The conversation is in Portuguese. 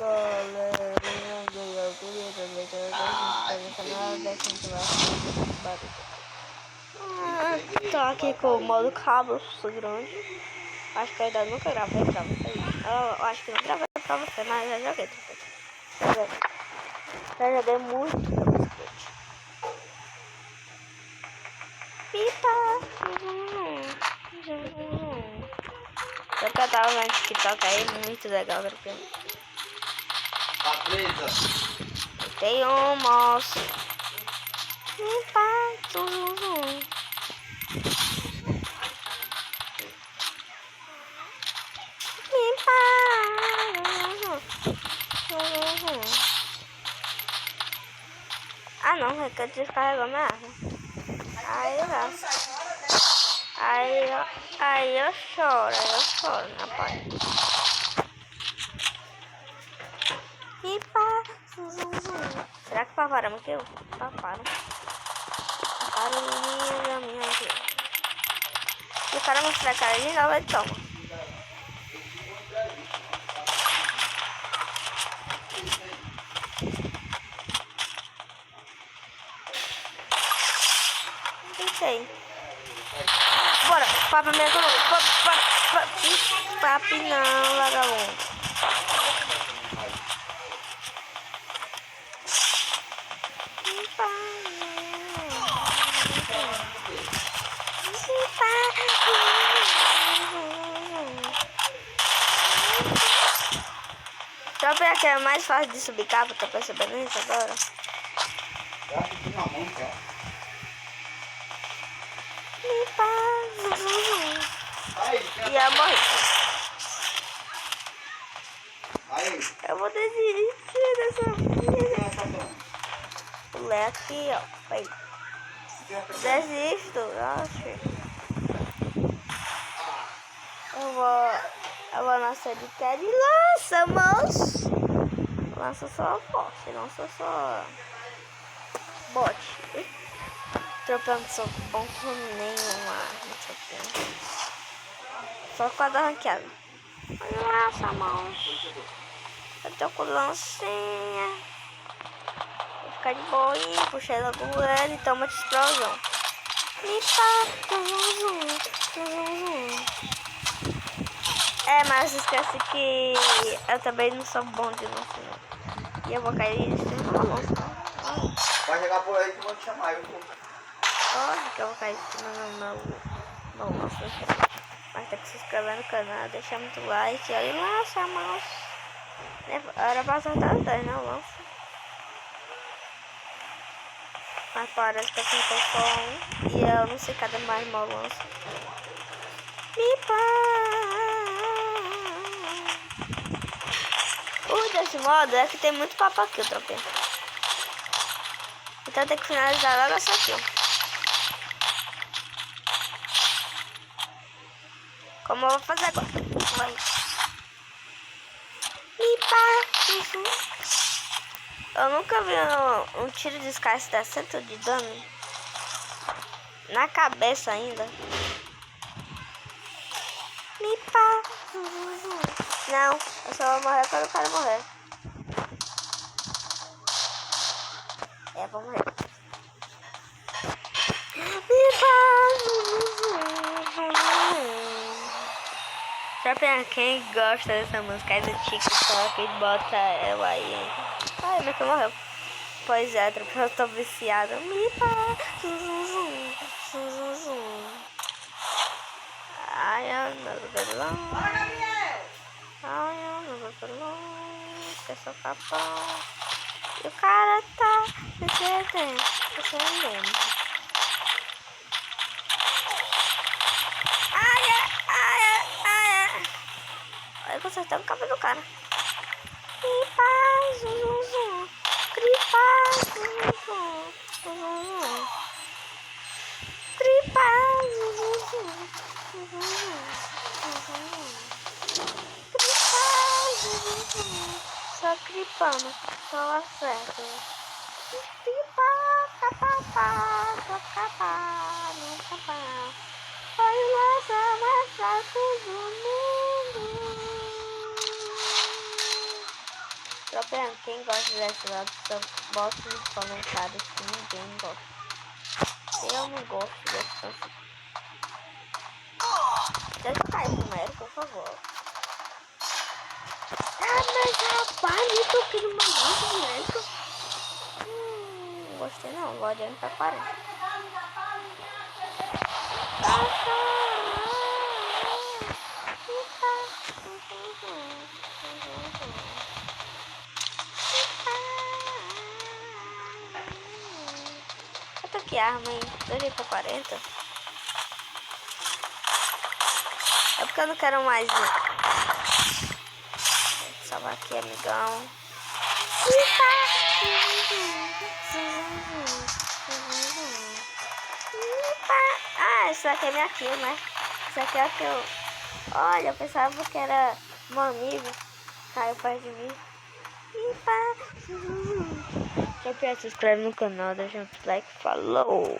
galerinha do YouTube, do canal da tô aqui com o modo cabo grande. Acho que eu ainda nunca gravei pra vocês. Eu acho que não gravei pra você, mas já joguei. Já joguei muito pra vocês. Pipa! Eu tava vendo TikTok aí, muito legal. Tá presa? Tem um moço. Pipa! Ah não, é que eu descarregou minha arma. Aí eu choro na parte. Pipa! Será que paparam aqui? Paparam. Paparam minha aqui. E o cara mostrar a cara de novo, ele toma. Tem. Bora, papo minha papi não, vagabundo. Tropa é que é mais fácil de subir cabo, tô percebendo isso agora. Ia morrer. Eu vou desistir dessa vida. Pulei aqui, ó. Aí. Desisto. Nossa. Eu vou nascer de queda e lança, moço. Lança só forte, lança só bote. Tropando sou bom com nenhuma arma. Só com a da ranqueada. Nossa, moço. Eu tô com lancinha. Vou ficar de boinha, puxei logo ele e toma de explosão. É, mas esquece que eu também não sou bom de lança, não. E eu vou cair em cima da lança. Vai chegar por aí que eu vou te chamar. Óbvio que eu vou cair em cima do lança. Mas tem que se inscrever no canal, deixar muito like. Olha lá, chamar. Era pra acertar os 10, né? O lança. Mas parece que eu acertei só um. E eu não sei cada mais mal lança. Pipa! O desse modo é que tem muito papo aqui, tropinha. Então tem que finalizar logo essa aqui, ó. Como eu vou fazer agora? Vai. Pipa! Eu nunca vi um tiro de Sky dar tanto de dano. Na cabeça ainda. Pipa! Não, eu só vou morrer quando eu quero morrer. É, vou morrer. Sabe quem gosta dessa música? É do TikTok, bota ela aí. Ai, meu que morreu. Pois é, porque eu tô viciada. Ai, eu não vou Ai, eu não vou que eu sou capão. E o cara tá defendendo. Aí eu acertei o cabelo do cara. Cripa, Cripa, Cripa, só cripando, só acerto. Cripa, capapá, capapá, não capá. Foi o lança mais fraco do mundo. Tropeando, quem gosta desse lado, só bota nos comentários que ninguém gosta. Eu não gosto desse canto. Deixa eu cair primeiro, por favor. Ah, mas rapaz, eu tô aqui numa moto, moleque. Gostei não, vou adiante pra 40. Quanto que arma, hein? 2 pra 40. É porque eu não quero mais. Vou salvar aqui, amigão. Ah, isso aqui é minha kill, né? Isso aqui é o que eu... Olha, eu pensava que era um amigo. Caiu perto de mim. Se inscreve no canal, deixa um like. Falou!